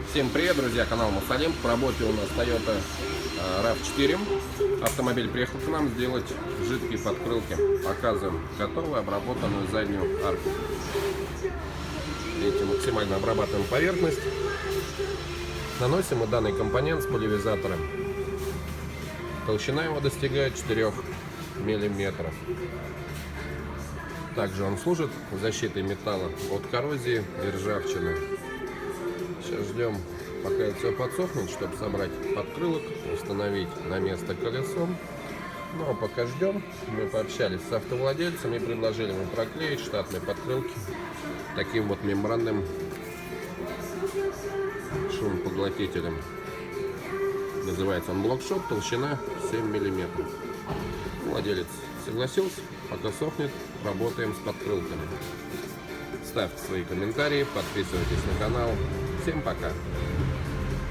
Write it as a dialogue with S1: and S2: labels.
S1: Всем привет, друзья, канал Мусалим. В работе у нас Toyota RAV4. Автомобиль приехал к нам сделать жидкие подкрылки. Показываем готовую обработанную заднюю арку. Видите, максимально обрабатываем поверхность. Наносим мы данный компонент с пульверизатором. Толщина его достигает 4 мм. Также он служит защитой металла от коррозии и ржавчины. Сейчас ждем, пока это все подсохнет, чтобы собрать подкрылок, установить на место колесо. Ну а пока ждем, мы пообщались с автовладельцем и предложили ему проклеить штатные подкрылки таким вот мембранным шумопоглотителем. Называется он блокшот, толщина 7 мм. Владелец согласился, пока сохнет, работаем с подкрылками. Ставьте свои комментарии, подписывайтесь на канал. Всем пока!